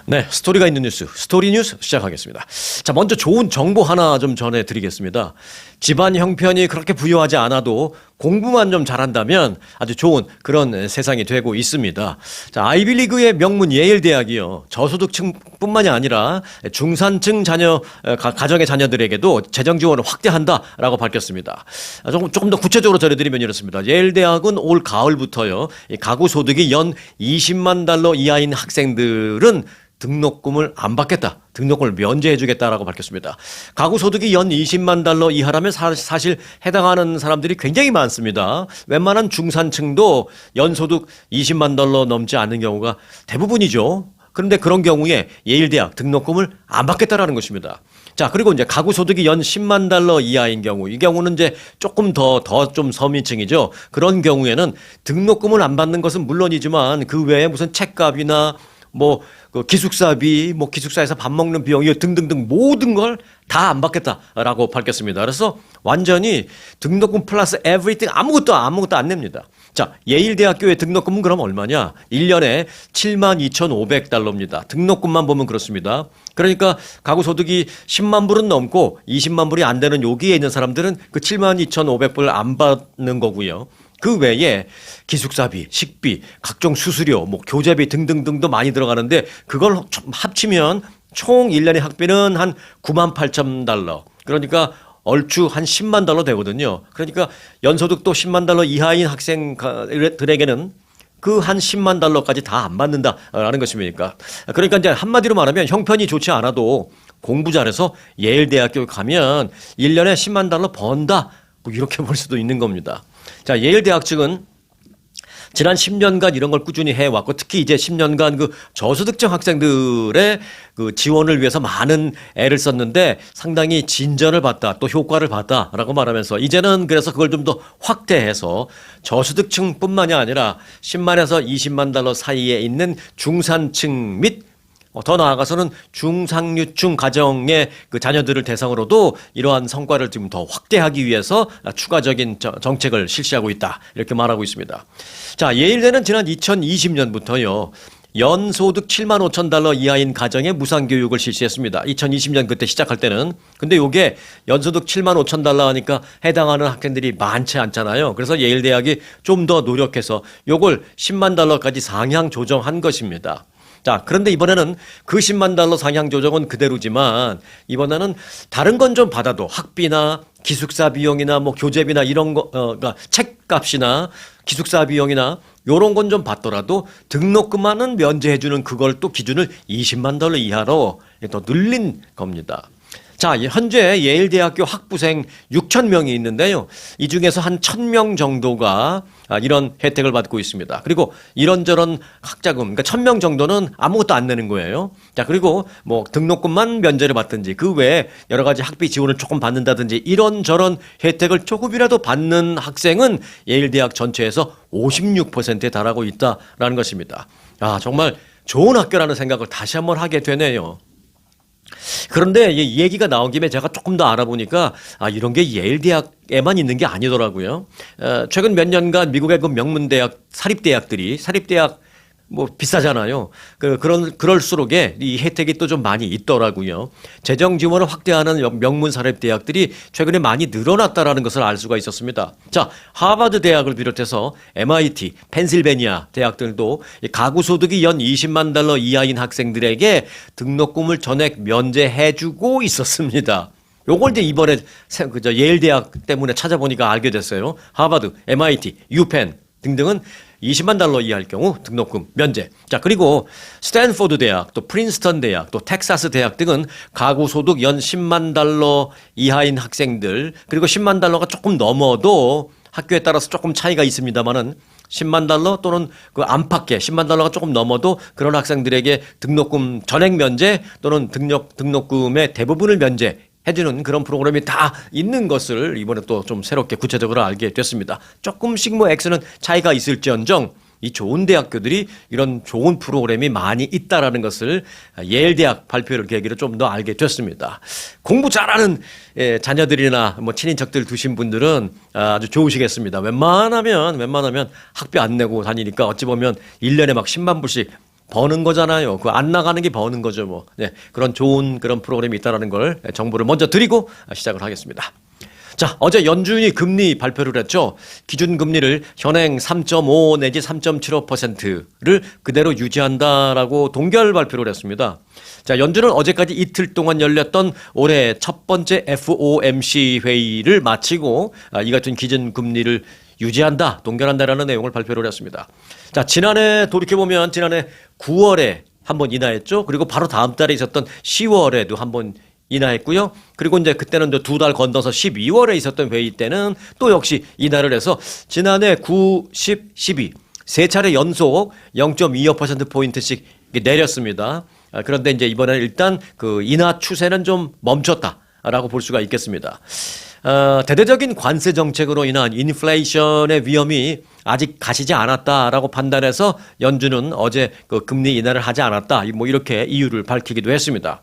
네, 스토리가 있는 뉴스, 스토리 뉴스 시작하겠습니다. 자, 먼저 좋은 정보 하나 좀 전해드리겠습니다. 집안 형편이 그렇게 부유하지 않아도 공부만 좀 잘한다면 아주 좋은 그런 세상이 되고 있습니다. 자, 아이비리그의 명문 예일대학이요. 저소득층뿐만이 아니라 중산층 가정의 자녀들에게도 재정 지원을 확대한다라고 밝혔습니다. 조금 더 구체적으로 전해드리면 이렇습니다. 예일대학은 올 가을부터요. 이 가구 소득이 연 20만 달러 이하인 학생들은 등록금을 안 받겠다. 등록금을 면제해 주겠다라고 밝혔습니다. 가구 소득이 연 20만 달러 이하라면 사실 해당하는 사람들이 굉장히 많습니다. 웬만한 중산층도 연소득 20만 달러 넘지 않는 경우가 대부분이죠. 그런데 그런 경우에 예일대학 등록금을 안 받겠다라는 것입니다. 자, 그리고 이제 가구 소득이 연 10만 달러 이하인 경우, 이 경우는 이제 조금 더 좀 서민층이죠. 그런 경우에는 등록금을 안 받는 것은 물론이지만 그 외에 무슨 책값이나 그 기숙사비, 기숙사에서 밥 먹는 비용, 등등등 모든 걸 다 안 받겠다라고 밝혔습니다. 그래서 완전히 등록금 플러스 에브리띵 아무것도 안 냅니다. 자, 예일대학교의 등록금은 그럼 얼마냐? 1년에 72,500달러입니다. 등록금만 보면 그렇습니다. 그러니까 가구 소득이 10만 불은 넘고 20만 불이 안 되는 여기에 있는 사람들은 그 72,500불을 안 받는 거고요. 그 외에 기숙사비, 식비, 각종 수수료, 교재비 등등등도 많이 들어가는데 그걸 합치면 총 1년의 학비는 한 9만 8천 달러. 그러니까 얼추 한 10만 달러 되거든요. 그러니까 연소득도 10만 달러 이하인 학생들에게는 그 한 10만 달러까지 다 안 받는다라는 것입니까? 그러니까 이제 한마디로 말하면 형편이 좋지 않아도 공부 잘해서 예일대학교 가면 1년에 10만 달러 번다. 이렇게 볼 수도 있는 겁니다. 자, 예일대학 측은 지난 10년간 이런 걸 꾸준히 해왔고 특히 이제 10년간 그 저소득층 학생들의 그 지원을 위해서 많은 애를 썼는데 상당히 진전을 봤다 또 효과를 봤다라고 말하면서 이제는 그래서 그걸 좀 더 확대해서 저소득층뿐만이 아니라 10만에서 20만 달러 사이에 있는 중산층 및 더 나아가서는 중상류층 가정의 그 자녀들을 대상으로도 이러한 성과를 지금 더 확대하기 위해서 추가적인 정책을 실시하고 있다. 이렇게 말하고 있습니다. 자, 예일대는 지난 2020년부터요. 연소득 7만 5천 달러 이하인 가정에 무상교육을 실시했습니다. 2020년 그때 시작할 때는. 근데 이게 연소득 7만 5천 달러 하니까 해당하는 학생들이 많지 않잖아요. 그래서 예일대학이 좀 더 노력해서 요걸 10만 달러까지 상향 조정한 것입니다. 자, 그런데 이번에는 그 10만 달러 상향 조정은 그대로지만 이번에는 다른 건 좀 받아도 학비나 기숙사 비용이나 교재비나 이런 거, 그러니까 책값이나 기숙사 비용이나 요런 건 좀 받더라도 등록금만은 면제해주는 그걸 또 기준을 20만 달러 이하로 더 늘린 겁니다. 자, 현재 예일대학교 학부생 6천 명이 있는데요. 이 중에서 한 1,000명 정도가 이런 혜택을 받고 있습니다. 그리고 이런저런 학자금, 그러니까 1,000명 정도는 아무것도 안 내는 거예요. 자, 그리고 등록금만 면제를 받든지 그 외에 여러 가지 학비 지원을 조금 받는다든지 이런저런 혜택을 조금이라도 받는 학생은 예일대학 전체에서 56%에 달하고 있다라는 것입니다. 아, 정말 좋은 학교라는 생각을 다시 한번 하게 되네요. 그런데 이 얘기가 나온 김에 제가 조금 더 알아보니까 이런 게 예일대학에만 있는 게 아니더라고요. 최근 몇 년간 미국의 그 명문대학 사립대학 비싸잖아요. 그럴수록에 이 혜택이 또 좀 많이 있더라고요. 재정 지원을 확대하는 명문 사립대학들이 최근에 많이 늘어났다라는 것을 알 수가 있었습니다. 자, 하버드 대학을 비롯해서 MIT, 펜실베니아 대학들도 가구 소득이 연 20만 달러 이하인 학생들에게 등록금을 전액 면제해주고 있었습니다. 요걸 이제 이번에 예일대학 때문에 찾아보니까 알게 됐어요. 하버드, MIT, 유펜 등등은 20만 달러 이하일 경우 등록금 면제. 자, 그리고 스탠포드 대학, 또 프린스턴 대학, 또 텍사스 대학 등은 가구 소득 연 10만 달러 이하인 학생들, 그리고 10만 달러가 조금 넘어도 학교에 따라서 조금 차이가 있습니다만은 10만 달러 또는 그 안팎의 10만 달러가 조금 넘어도 그런 학생들에게 등록금 전액 면제 또는 등록금의 대부분을 면제 해주는 그런 프로그램이 다 있는 것을 이번에 또 좀 새롭게 구체적으로 알게 됐습니다. 조금씩 액수는 차이가 있을지언정 이 좋은 대학교들이 이런 좋은 프로그램이 많이 있다라는 것을 예일대학 발표를 계기로 좀 더 알게 됐습니다. 공부 잘하는 자녀들이나 친인척들 두신 분들은 아주 좋으시겠습니다. 웬만하면 학비 안 내고 다니니까 어찌 보면 1년에 10만 불씩 버는 거잖아요. 그 안 나가는 게 버는 거죠, 뭐. 네, 그런 좋은 그런 프로그램이 있다라는 걸 정보를 먼저 드리고 시작을 하겠습니다. 자, 어제 연준이 금리 발표를 했죠. 기준금리를 현행 3.5 내지 3.75%를 그대로 유지한다라고 동결 발표를 했습니다. 자, 연준은 어제까지 이틀 동안 열렸던 올해 첫 번째 FOMC 회의를 마치고 이 같은 기준금리를 유지한다, 동결한다라는 내용을 발표를 했습니다. 자, 지난해 돌이켜보면 지난해 9월에 한번 인하했죠. 그리고 바로 다음 달에 있었던 10월에도 한번 인하했고요. 그리고 이제 그때는 2달 건너서 12월에 있었던 회의 때는 또 역시 인하를 해서 지난해 9, 10, 12 세 차례 연속 0.25%포인트씩 내렸습니다. 그런데 이제 이번에는 일단 그 인하 추세는 좀 멈췄다라고 볼 수가 있겠습니다. 대대적인 관세 정책으로 인한 인플레이션의 위험이 아직 가시지 않았다라고 판단해서 연준은 어제 그 금리 인하를 하지 않았다. 뭐 이렇게 이유를 밝히기도 했습니다.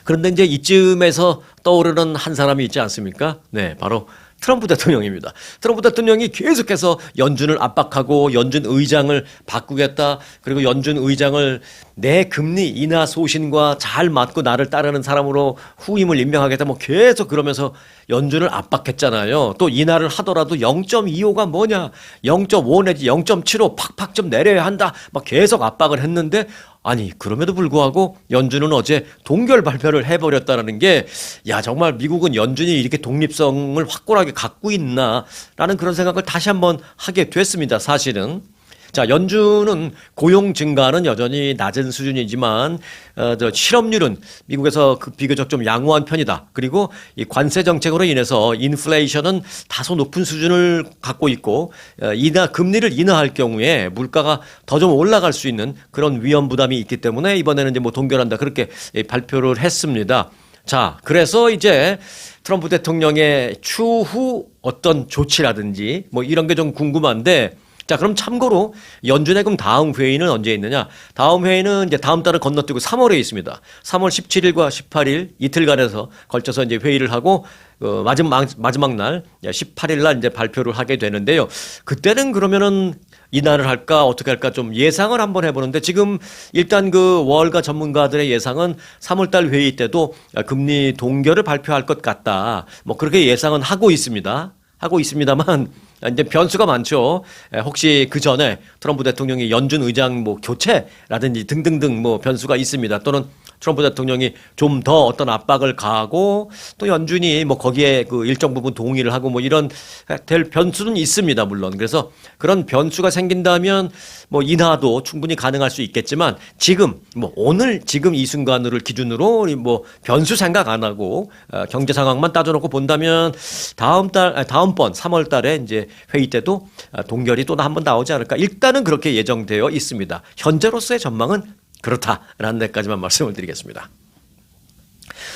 그런데 이제 이쯤에서 떠오르는 한 사람이 있지 않습니까? 네, 바로 트럼프 대통령입니다. 트럼프 대통령이 계속해서 연준을 압박하고 연준 의장을 바꾸겠다. 그리고 연준 의장을 내 금리 인하 소신과 잘 맞고 나를 따르는 사람으로 후임을 임명하겠다. 뭐 계속 그러면서 연준을 압박했잖아요. 또 인하를 하더라도 0.25가 뭐냐, 0.5 내지 0.75 팍팍 좀 내려야 한다. 막 계속 압박을 했는데 아니 그럼에도 불구하고 연준은 어제 동결 발표를 해버렸다는 게 야 정말 미국은 연준이 이렇게 독립성을 확고하게 갖고 있나라는 그런 생각을 다시 한번 하게 됐습니다. 사실은. 자, 연준은 고용 증가는 여전히 낮은 수준이지만 실업률은 미국에서 비교적 좀 양호한 편이다. 그리고 이 관세 정책으로 인해서 인플레이션은 다소 높은 수준을 갖고 있고 금리를 인하할 경우에 물가가 더 좀 올라갈 수 있는 그런 위험 부담이 있기 때문에 이번에는 이제 뭐 동결한다 그렇게 발표를 했습니다. 자, 그래서 이제 트럼프 대통령의 추후 어떤 조치라든지 뭐 이런 게 좀 궁금한데 자, 그럼 참고로 연준의 그럼 다음 회의는 언제 있느냐? 다음 회의는 이제 다음 달을 건너뛰고 3월에 있습니다. 3월 17일과 18일 이틀간에서 걸쳐서 이제 회의를 하고 마지막 날 18일 날 이제 발표를 하게 되는데요. 그때는 그러면은 인하를 할까 어떻게 할까 좀 예상을 한번 해보는데 지금 일단 그 월가 전문가들의 예상은 3월달 회의 때도 금리 동결을 발표할 것 같다. 뭐 그렇게 예상은 하고 있습니다. 하고 있습니다만 이제 변수가 많죠. 혹시 그 전에 트럼프 대통령이 연준 의장 뭐 교체라든지 등등등 뭐 변수가 있습니다. 또는 트럼프 대통령이 좀 더 어떤 압박을 가하고 또 연준이 뭐 거기에 그 일정 부분 동의를 하고 뭐 이런 될 변수는 있습니다. 물론. 그래서 그런 변수가 생긴다면 뭐 인하도 충분히 가능할 수 있겠지만 지금 뭐 오늘 지금 이 순간을 기준으로 뭐 변수 생각 안 하고 경제 상황만 따져놓고 본다면 다음번 3월 달에 이제 회의 때도 동결이 또 한 번 나오지 않을까. 일단은 그렇게 예정되어 있습니다. 현재로서의 전망은 그렇다라는 데까지만 말씀을 드리겠습니다.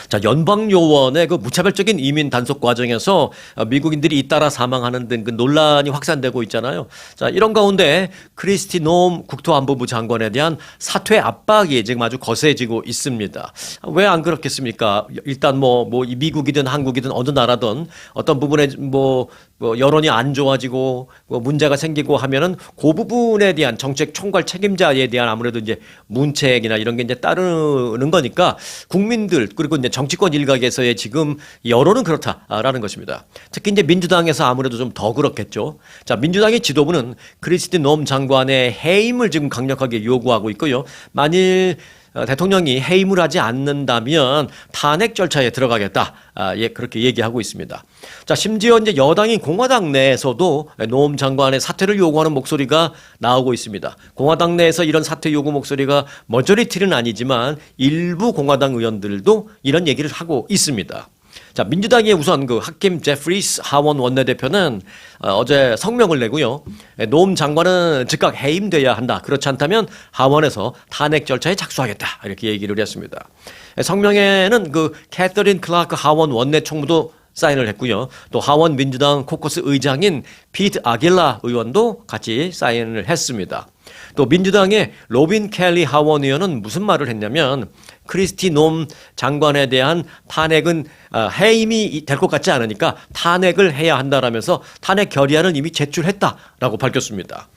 자, 연방요원의 그 무차별적인 이민 단속 과정에서 미국인들이 잇따라 사망하는 등 그 논란이 확산되고 있잖아요. 자, 이런 가운데 크리스티 놈 국토안보부 장관에 대한 사퇴 압박이 지금 아주 거세지고 있습니다. 왜 안 그렇겠습니까? 일단 뭐 미국이든 한국이든 어느 나라든 어떤 부분에 뭐 여론이 안 좋아지고 문제가 생기고 하면은 그 부분에 대한 정책 총괄 책임자에 대한 아무래도 이제 문책이나 이런 게 이제 따르는 거니까 국민들 그리고 이제 정치권 일각에서의 지금 여론은 그렇다라는 것입니다. 특히 이제 민주당에서 아무래도 좀 더 그렇겠죠. 자, 민주당의 지도부는 크리스티 놈 장관의 해임을 지금 강력하게 요구하고 있고요. 만일 대통령이 해임을 하지 않는다면 탄핵 절차에 들어가겠다. 그렇게 얘기하고 있습니다. 자, 심지어 이제 여당인 공화당 내에서도 노엄 장관의 사퇴를 요구하는 목소리가 나오고 있습니다. 공화당 내에서 이런 사퇴 요구 목소리가 머저리티는 아니지만 일부 공화당 의원들도 이런 얘기를 하고 있습니다. 자, 민주당의 우선 그 하킴 제프리스 하원 원내대표는 어제 성명을 내고요. 노엄 장관은 즉각 해임돼야 한다. 그렇지 않다면 하원에서 탄핵 절차에 착수하겠다. 이렇게 얘기를 했습니다. 성명에는 그 캐서린 클라크 하원 원내총무도 사인을 했고요. 또 하원 민주당 코커스 의장인 피트 아길라 의원도 같이 사인을 했습니다. 또 민주당의 로빈 켈리 하원 의원은 무슨 말을 했냐면 크리스티 놈 장관에 대한 탄핵은 해임이 될 것 같지 않으니까 탄핵을 해야 한다라면서 탄핵 결의안을 이미 제출했다라고 밝혔습니다.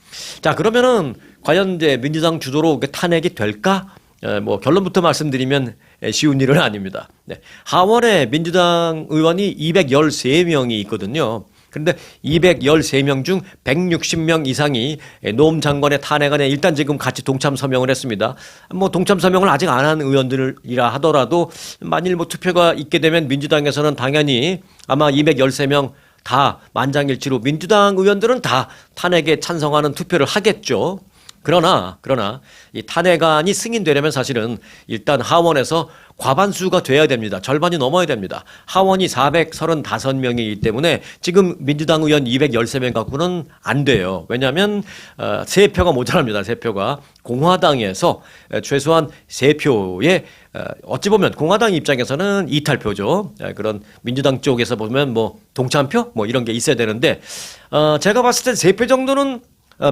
자, 그러면은 과연 이제 민주당 주도로 탄핵이 될까? 뭐 결론부터 말씀드리면 쉬운 일은 아닙니다. 네. 하원에 민주당 의원이 213명이 있거든요. 그런데 213명 중 160명 이상이 노무 장관의 탄핵안에 일단 지금 같이 동참 서명을 했습니다. 뭐 동참 서명을 아직 안 한 의원들이라 하더라도 만일 뭐 투표가 있게 되면 민주당에서는 당연히 아마 213명 다 만장일치로 민주당 의원들은 다 탄핵에 찬성하는 투표를 하겠죠. 그러나 이 탄핵안이 승인되려면 사실은 일단 하원에서 과반수가 돼야 됩니다. 절반이 넘어야 됩니다. 하원이 435명이기 때문에 지금 민주당 의원 213명 갖고는 안 돼요. 왜냐하면 3표가 모자랍니다. 3표가. 공화당에서 최소한 3표에 어찌 보면 공화당 입장에서는 이탈표죠. 그런 민주당 쪽에서 보면 뭐 동참표 뭐 이런 게 있어야 되는데 제가 봤을 땐 3표 정도는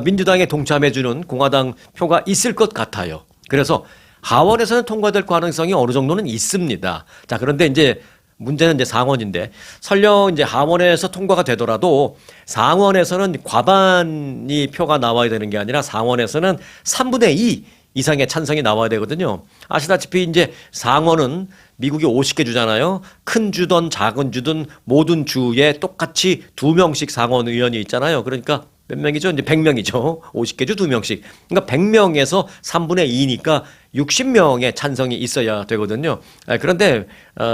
민주당에 동참해주는 공화당 표가 있을 것 같아요. 그래서 하원에서는 통과될 가능성이 어느 정도는 있습니다. 자, 그런데 이제 문제는 이제 상원인데 설령 이제 하원에서 통과가 되더라도 상원에서는 과반이 표가 나와야 되는 게 아니라 상원에서는 3분의 2 이상의 찬성이 나와야 되거든요. 아시다시피 이제 상원은 미국이 50개 주잖아요. 큰 주든 작은 주든 모든 주에 똑같이 2명씩 상원 의원이 있잖아요. 그러니까 몇 명이죠? 이제 100명이죠. 50개 주 2명씩. 그러니까 100명에서 3분의 2니까 60명의 찬성이 있어야 되거든요. 그런데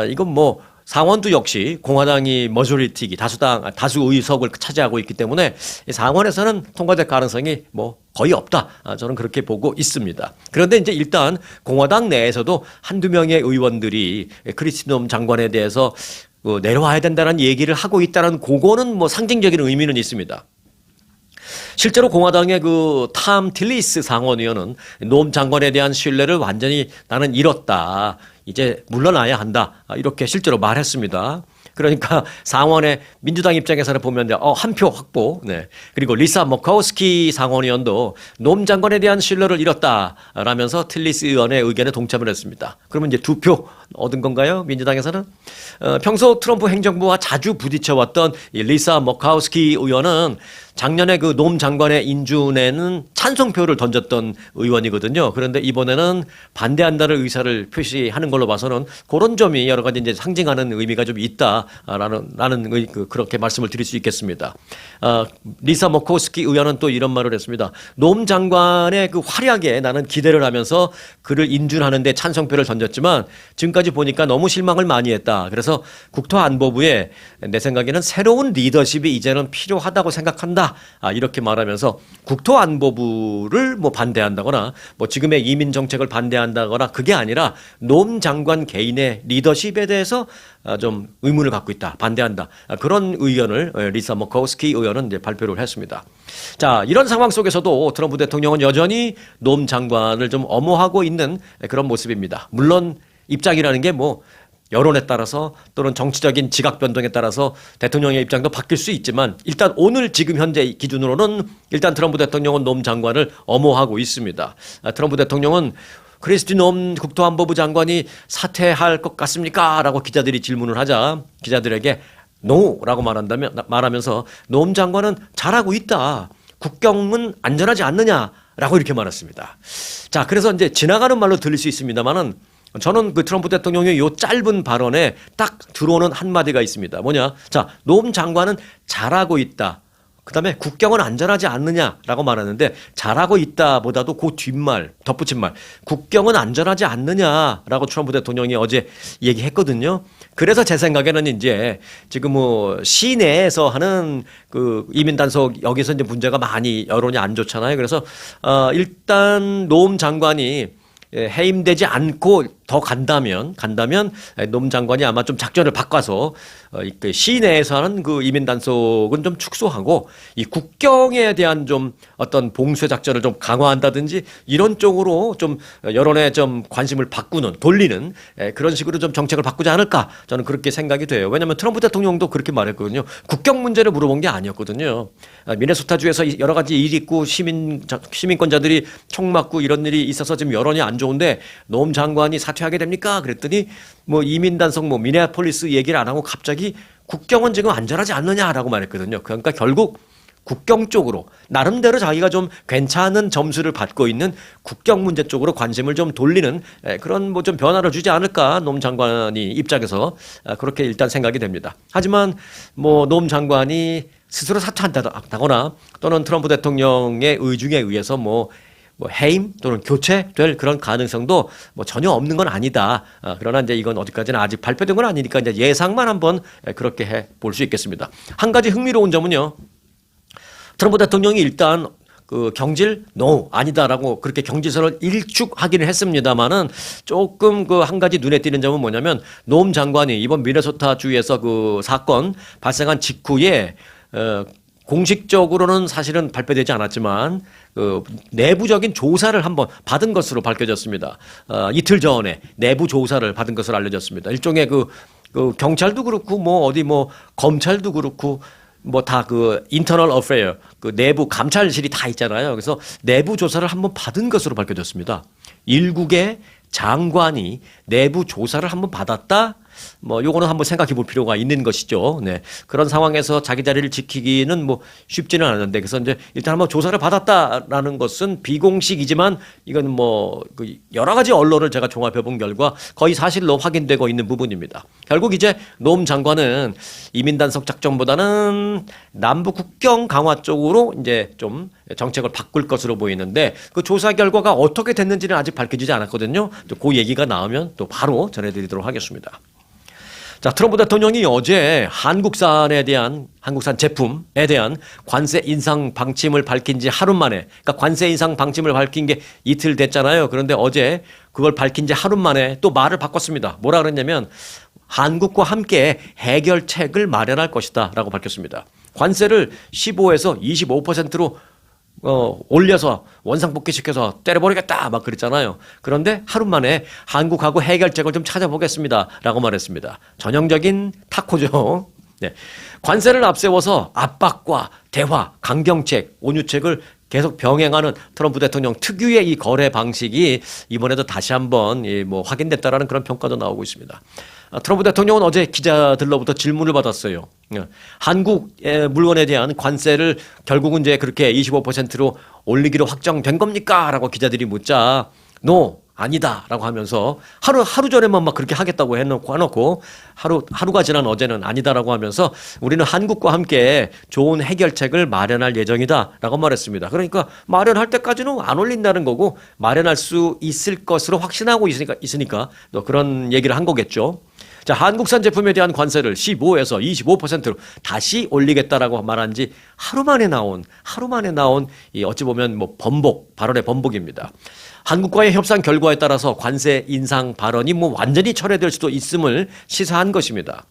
이건 뭐 상원도 역시 공화당이 머저리티기 다수 의석을 차지하고 있기 때문에 상원에서는 통과될 가능성이 뭐 거의 없다. 저는 그렇게 보고 있습니다. 그런데 이제 일단 공화당 내에서도 한두 명의 의원들이 크리스티 노무 장관에 대해서 내려와야 된다는 얘기를 하고 있다는 그거는 뭐 상징적인 의미는 있습니다. 실제로 공화당의 탐 틸리스 상원의원은 노무 장관에 대한 신뢰를 완전히 나는 잃었다. 이제 물러나야 한다. 이렇게 실제로 말했습니다. 그러니까 상원의 민주당 입장에서는 보면 한 표 확보. 네. 그리고 리사 머카우스키 상원의원도 노무 장관에 대한 신뢰를 잃었다라면서 틸리스 의원의 의견에 동참을 했습니다. 그러면 이제 2표 얻은 건가요? 민주당에서는? 평소 트럼프 행정부와 자주 부딪혀왔던 이 리사 머카우스키 의원은 작년에 노무 장관의 인준에는 찬성표를 던졌던 의원이거든요. 그런데 이번에는 반대한다는 의사를 표시하는 걸로 봐서는 그런 점이 여러 가지 이제 상징하는 의미가 좀 있다라는 그렇게 말씀을 드릴 수 있겠습니다. 리사 머카우스키 의원은 또 이런 말을 했습니다. 노무 장관의 활약에 나는 기대를 하면서 그를 인준하는데 찬성표를 던졌지만 지금까지 보니까 너무 실망을 많이 했다. 그래서 국토안보부에 내 생각에는 새로운 리더십이 이제는 필요하다고 생각한다. 이렇게 말하면서 국토안보부를 뭐 반대한다거나 뭐 지금의 이민 정책을 반대한다거나 그게 아니라 노무 장관 개인의 리더십에 대해서 좀 의문을 갖고 있다. 반대한다. 그런 의견을 리사 머카우스키 의원은 이제 발표를 했습니다. 자, 이런 상황 속에서도 트럼프 대통령은 여전히 노무 장관을 좀 엄호하고 있는 그런 모습입니다. 물론 입장이라는 게 뭐 여론에 따라서 또는 정치적인 지각 변동에 따라서 대통령의 입장도 바뀔 수 있지만 일단 오늘 지금 현재 기준으로는 일단 트럼프 대통령은 노무 장관을 엄호하고 있습니다. 트럼프 대통령은 크리스티 노무 국토안보부 장관이 사퇴할 것 같습니까? 라고 기자들이 질문을 하자 기자들에게 NO라고 말하면서 노무 장관은 잘하고 있다. 국경은 안전하지 않느냐라고 이렇게 말했습니다. 자, 그래서 이제 지나가는 말로 들릴 수 있습니다만은 저는 트럼프 대통령의 요 짧은 발언에 딱 들어오는 한마디가 있습니다. 뭐냐? 자, 노무 장관은 잘하고 있다. 그 다음에 국경은 안전하지 않느냐라고 말하는데 잘하고 있다 보다도 그 뒷말, 덧붙인 말, 국경은 안전하지 않느냐라고 트럼프 대통령이 어제 얘기했거든요. 그래서 제 생각에는 이제 지금 뭐 시내에서 하는 이민 단속 여기서 이제 문제가 많이 여론이 안 좋잖아요. 그래서 일단 노무 장관이 해임되지 않고 더 간다면 노무 장관이 아마 좀 작전을 바꿔서 시내에서 하는 이민 단속은 좀 축소하고 이 국경에 대한 좀 어떤 봉쇄 작전을 좀 강화한다든지 이런 쪽으로 좀 여론의 좀 관심을 돌리는 그런 식으로 좀 정책을 바꾸지 않을까 저는 그렇게 생각이 돼요. 왜냐하면 트럼프 대통령도 그렇게 말했거든요. 국경 문제를 물어본 게 아니었거든요. 미네소타주에서 여러 가지 일이 있고 시민권자들이 총 맞고 이런 일이 있어서 지금 여론이 안 좋은데 노무 장관이 사퇴하게 됩니까? 그랬더니 뭐 이민 단속 뭐 미네아폴리스 얘기를 안 하고 갑자기 국경은 지금 안전하지 않느냐라고 말했거든요. 그러니까 결국 국경 쪽으로 나름대로 자기가 좀 괜찮은 점수를 받고 있는 국경 문제 쪽으로 관심을 좀 돌리는 그런 뭐 좀 변화를 주지 않을까 노 장관이 입장에서 그렇게 일단 생각이 됩니다. 하지만 뭐 노 장관이 스스로 사퇴한다거나 또는 트럼프 대통령의 의중에 의해서 뭐 해임 또는 교체될 그런 가능성도 뭐 전혀 없는 건 아니다. 그러나 이제 이건 어디까지나 아직 발표된 건 아니니까 이제 예상만 한번 그렇게 해 볼 수 있겠습니다. 한 가지 흥미로운 점은요. 트럼프 대통령이 일단 그 경질 아니다라고 그렇게 경질서를 일축하기는 했습니다만은 조금 그 한 가지 눈에 띄는 점은 뭐냐면 노 장관이 이번 미네소타 주에서 그 사건 발생한 직후에 공식적으로는 사실은 발표되지 않았지만 그 내부적인 조사를 한번 받은 것으로 밝혀졌습니다. 이틀 전에 내부 조사를 받은 것으로 알려졌습니다. 일종의 그 경찰도 그렇고 뭐 어디 뭐 검찰도 그렇고 뭐 다 그 인터널 어페어 그 내부 감찰실이 다 있잖아요. 그래서 내부 조사를 한번 받은 것으로 밝혀졌습니다. 일국의 장관이 내부 조사를 한번 받았다. 뭐 요거는 한번 생각해 볼 필요가 있는 것이죠. 네. 그런 상황에서 자기 자리를 지키기는 뭐 쉽지는 않은데 그래서 이제 일단 한번 조사를 받았다라는 것은 비공식이지만 이건 뭐 그 여러 가지 언론을 제가 종합해 본 결과 거의 사실로 확인되고 있는 부분입니다. 결국 이제 노 장관은 이민 단속 작전보다는 남부 국경 강화 쪽으로 이제 좀 정책을 바꿀 것으로 보이는데 그 조사 결과가 어떻게 됐는지는 아직 밝혀지지 않았거든요. 그 얘기가 나오면 또 바로 전해드리도록 하겠습니다. 자, 트럼프 대통령이 어제 한국산 제품에 대한 관세 인상 방침을 밝힌 지 하루 만에, 그러니까 관세 인상 방침을 밝힌 게 이틀 됐잖아요. 그런데 어제 그걸 밝힌 지 하루 만에 또 말을 바꿨습니다. 뭐라 그랬냐면 한국과 함께 해결책을 마련할 것이다 라고 밝혔습니다. 관세를 15에서 25%로 올려서 원상복귀시켜서 때려버리겠다 막 그랬잖아요. 그런데 하루 만에 한국하고 해결책을 좀 찾아보겠습니다 라고 말했습니다. 전형적인 타코죠. 네. 관세를 앞세워서 압박과 대화, 강경책, 온유책을 계속 병행하는 트럼프 대통령 특유의 이 거래 방식이 이번에도 다시 한번 뭐 확인됐다라는 그런 평가도 나오고 있습니다. 트럼프 대통령은 어제 기자들로부터 질문을 받았어요. 한국의 물건에 대한 관세를 결국은 이제 그렇게 25%로 올리기로 확정된 겁니까? 라고 기자들이 묻자, 아니다. 라고 하면서 하루 전에만 막 그렇게 하겠다고 해놓고 하루가 지난 어제는 아니다라고 하면서 우리는 한국과 함께 좋은 해결책을 마련할 예정이다. 라고 말했습니다. 그러니까 마련할 때까지는 안 올린다는 거고 마련할 수 있을 것으로 확신하고 있으니까 또 그런 얘기를 한 거겠죠. 자, 한국산 제품에 대한 관세를 15에서 25%로 다시 올리겠다라고 말한 지 하루 만에 나온 이 어찌 보면 뭐 발언의 번복입니다. 한국과의 협상 결과에 따라서 관세 인상 발언이 뭐 완전히 철회될 수도 있음을 시사한 것입니다.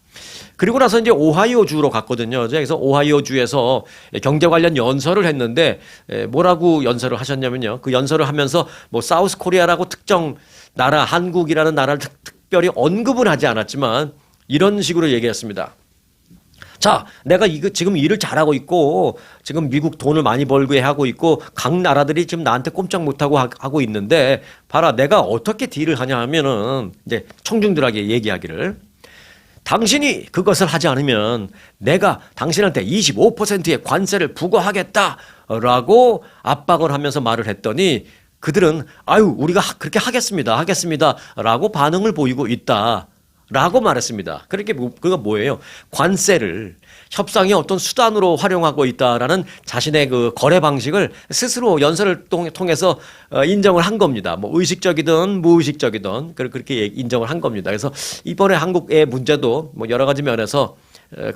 그리고 나서 이제 오하이오주로 갔거든요. 그래서 오하이오주에서 경제 관련 연설을 했는데 뭐라고 연설을 하셨냐면요. 그 연설을 하면서 뭐 사우스 코리아라고 특정 나라, 한국이라는 나라를 특별히 언급은 하지 않았지만 이런 식으로 얘기했습니다. 자, 내가 지금 일을 잘하고 있고 지금 미국 돈을 많이 벌게 하고 있고 각 나라들이 지금 나한테 꼼짝 못하고 하고 있는데 봐라, 내가 어떻게 딜을 하냐 하면은 이제 청중들에게 얘기하기를, 당신이 그것을 하지 않으면 내가 당신한테 25%의 관세를 부과하겠다라고 압박을 하면서 말을 했더니 그들은 우리가 그렇게 하겠습니다라고 반응을 보이고 있다라고 말했습니다. 그가 뭐예요? 관세를 협상의 어떤 수단으로 활용하고 있다라는 자신의 그 거래 방식을 스스로 연설을 통해서 인정을 한 겁니다. 뭐 의식적이든 무의식적이든 그렇게 인정을 한 겁니다. 그래서 이번에 한국의 문제도 뭐 여러 가지 면에서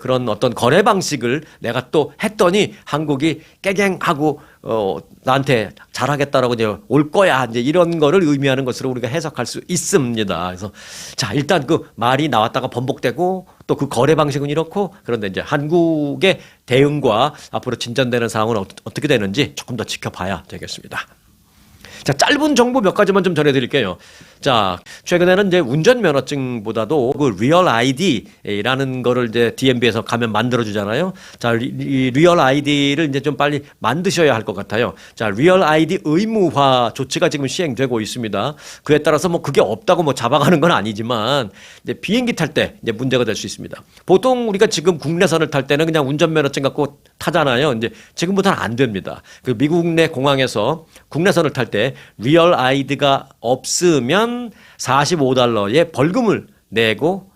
그런 어떤 거래 방식을 내가 또 했더니 한국이 깨갱하고 나한테 잘하겠다라고 이제 올 거야, 이제 이런 거를 의미하는 것으로 우리가 해석할 수 있습니다. 그래서 자, 일단 그 말이 나왔다가 번복되고 또 그 거래 방식은 이렇고, 그런데 이제 한국의 대응과 앞으로 진전되는 상황은 어떻게 되는지 조금 더 지켜봐야 되겠습니다. 자, 짧은 정보 몇 가지만 좀 전해드릴게요. 자, 최근에는 이제 운전면허증보다도 그 리얼 아이디라는 거를 이제 DMV에서 가면 만들어주잖아요. 자, 리얼 아이디를 이제 좀 빨리 만드셔야 할 것 같아요. 자, 리얼 아이디 의무화 조치가 지금 시행되고 있습니다. 그에 따라서 뭐 그게 없다고 뭐 잡아가는 건 아니지만 이제 비행기 탈 때 이제 문제가 될 수 있습니다. 보통 우리가 지금 국내선을 탈 때는 그냥 운전면허증 갖고 타잖아요. 이제 지금부터는 안 됩니다. 그 미국 내 공항에서 국내선을 탈 때 리얼 아이디가 없으면 $45의 벌금을 내고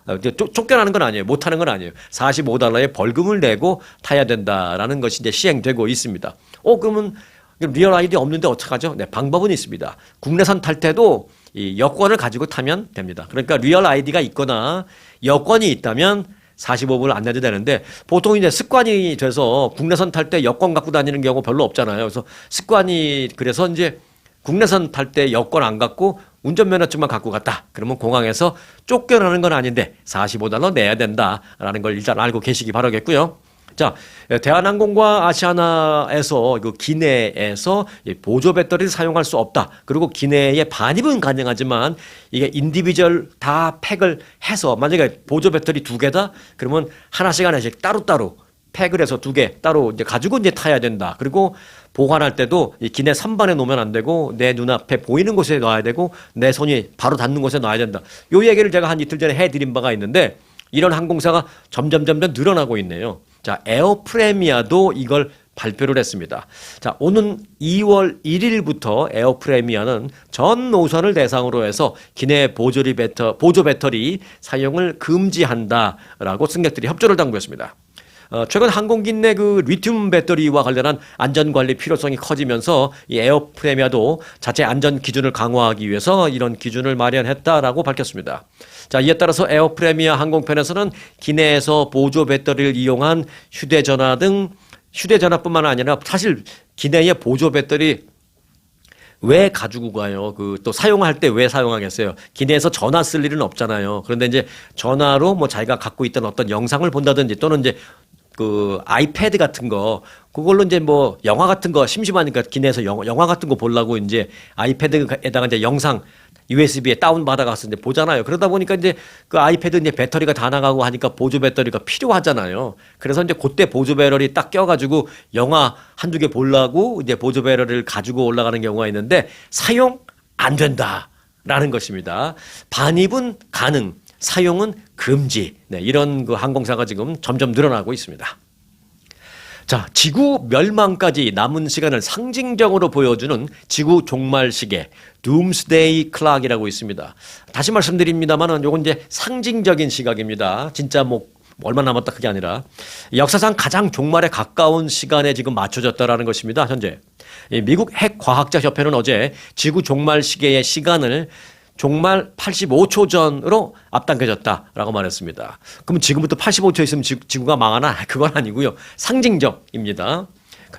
쫓겨나는 건 아니에요. 못하는 건 아니에요. $45의 벌금을 내고 타야 된다라는 것이 이제 시행되고 있습니다. 그러면 리얼 아이디 없는데 어떡하죠? 네, 방법은 있습니다. 국내선 탈 때도 이 여권을 가지고 타면 됩니다. 그러니까 리얼 아이디가 있거나 여권이 있다면 45불을 안 내도 되는데 보통 이제 습관이 돼서 국내선 탈 때 여권 갖고 다니는 경우 별로 없잖아요. 그래서 습관이 그래서 이제 국내선 탈 때 여권 안 갖고 운전면허증만 갖고 갔다. 그러면 공항에서 쫓겨나는 건 아닌데 $45 내야 된다라는 걸 일단 알고 계시기 바라겠고요. 자, 대한항공과 아시아나에서 그 기내에서 보조 배터리를 사용할 수 없다. 그리고 기내에 반입은 가능하지만 이게 인디비주얼 다 팩을 해서 만약에 보조 배터리 2개다 그러면 하나씩 따로따로 팩을 해서 2개 따로 이제 가지고 이제 타야 된다. 그리고 보관할 때도 이 기내 선반에 놓으면 안 되고 내 눈앞에 보이는 곳에 놔야 되고 내 손이 바로 닿는 곳에 놔야 된다. 요 얘기를 제가 한 이틀 전에 해드린 바가 있는데 이런 항공사가 점점 늘어나고 있네요. 자, 에어프레미아도 이걸 발표를 했습니다. 자, 오는 2월 1일부터 에어프레미아는 전 노선을 대상으로 해서 기내 보조 배터리 사용을 금지한다라고 승객들이 협조를 당부했습니다. 최근 항공기 내 그 리튬 배터리와 관련한 안전관리 필요성이 커지면서 이 에어프레미아도 자체 안전 기준을 강화하기 위해서 이런 기준을 마련했다라고 밝혔습니다. 자, 이에 따라서 에어프레미아 항공편에서는 기내에서 보조 배터리를 이용한 휴대전화뿐만 아니라 사실 기내에 보조 배터리 왜 가지고 가요? 또 사용할 때 왜 사용하겠어요? 기내에서 전화 쓸 일은 없잖아요. 그런데 이제 전화로 뭐 자기가 갖고 있던 어떤 영상을 본다든지 또는 이제 그 아이패드 같은 거 그걸로 이제 뭐 영화 같은 거 심심하니까 기내에서 영화 같은 거 보려고 이제 아이패드에다가 이제 영상 USB에 다운 받아가서 이제 보잖아요. 그러다 보니까 이제 그 아이패드 이제 배터리가 다 나가고 하니까 보조 배터리가 필요하잖아요. 그래서 이제 그때 보조 배터리 딱 껴가지고 영화 한두 개 보려고 이제 보조 배터리를 가지고 올라가는 경우가 있는데 사용 안 된다라는 것입니다. 반입은 가능. 사용은 금지. 네, 이런 그 항공사가 지금 점점 늘어나고 있습니다. 자, 지구 멸망까지 남은 시간을 상징적으로 보여주는 지구 종말 시계 Doomsday Clock이라고 있습니다. 다시 말씀드립니다만은 요건 이제 상징적인 시각입니다. 진짜 뭐 얼마 남았다 그게 아니라 역사상 가장 종말에 가까운 시간에 지금 맞춰졌다라는 것입니다. 현재 미국 핵과학자협회는 어제 지구 종말 시계의 시간을 종말 85초 전으로 앞당겨졌다라고 말했습니다. 그럼 지금부터 85초 있으면 지구가 망하나? 그건 아니고요. 상징적입니다.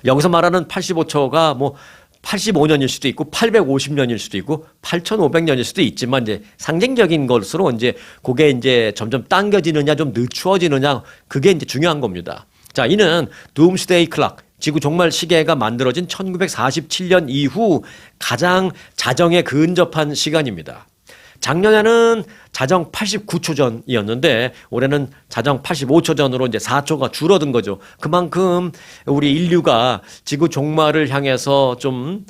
여기서 말하는 85초가 뭐 85년일 수도 있고 850년일 수도 있고 8500년일 수도 있지만 이제 상징적인 것으로 이제 그게 이제 점점 당겨지느냐 좀 늦추어지느냐 그게 이제 중요한 겁니다. 자, 이는 Doomsday Clock 지구 종말 시계가 만들어진 1947년 이후 가장 자정에 근접한 시간입니다. 작년에는 자정 89초 전이었는데 올해는 자정 85초 전으로 이제 4초가 줄어든 거죠. 그만큼 우리 인류가 지구 종말을 향해서 좀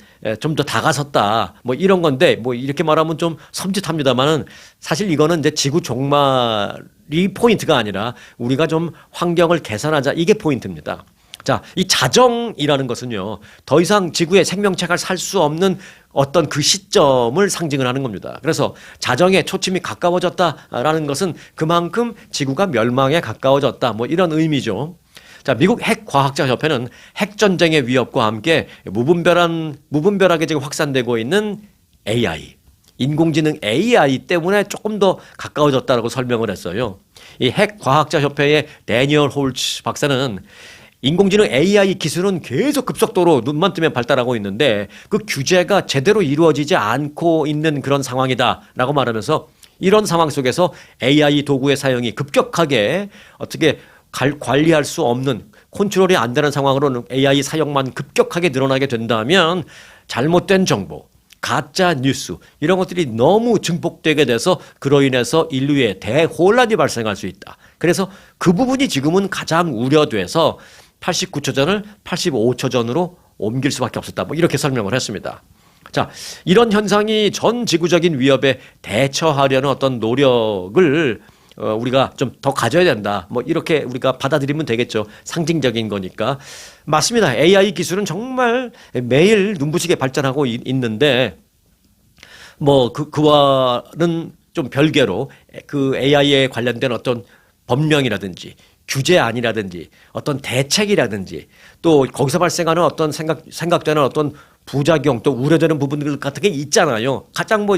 더 다가섰다. 뭐 이런 건데 뭐 이렇게 말하면 좀 섬찟합니다만은 사실 이거는 이제 지구 종말이 포인트가 아니라 우리가 좀 환경을 개선하자 이게 포인트입니다. 자, 이 자정이라는 것은요, 더 이상 지구에 생명체가 살 수 없는 어떤 그 시점을 상징을 하는 겁니다. 그래서 자정에 초침이 가까워졌다라는 것은 그만큼 지구가 멸망에 가까워졌다. 뭐 이런 의미죠. 자, 미국 핵과학자협회는 핵전쟁의 위협과 함께 무분별하게 지금 확산되고 있는 AI, 인공지능 AI 때문에 조금 더 가까워졌다라고 설명을 했어요. 이 핵과학자협회의 데니얼 홀츠 박사는 인공지능 AI 기술은 계속 급속도로 눈만 뜨면 발달하고 있는데 그 규제가 제대로 이루어지지 않고 있는 그런 상황이다라고 말하면서 이런 상황 속에서 AI 도구의 사용이 급격하게 어떻게 관리할 수 없는 컨트롤이 안 되는 상황으로는 AI 사용만 급격하게 늘어나게 된다면 잘못된 정보, 가짜 뉴스 이런 것들이 너무 증폭되게 돼서 그로 인해서 인류에 대혼란이 발생할 수 있다. 그래서 그 부분이 지금은 가장 우려돼서 89초 전을 85초 전으로 옮길 수밖에 없었다. 뭐 이렇게 설명을 했습니다. 자, 이런 현상이 전 지구적인 위협에 대처하려는 어떤 노력을 우리가 좀 더 가져야 된다. 뭐 이렇게 우리가 받아들이면 되겠죠. 상징적인 거니까. 맞습니다. AI 기술은 정말 매일 눈부시게 발전하고 있는데 뭐 그와는 좀 별개로 그 AI에 관련된 어떤 법령이라든지 규제안이라든지 어떤 대책이라든지 또 거기서 발생하는 어떤 생각되는 어떤 부작용 또 우려되는 부분들 같은 게 있잖아요. 가장 뭐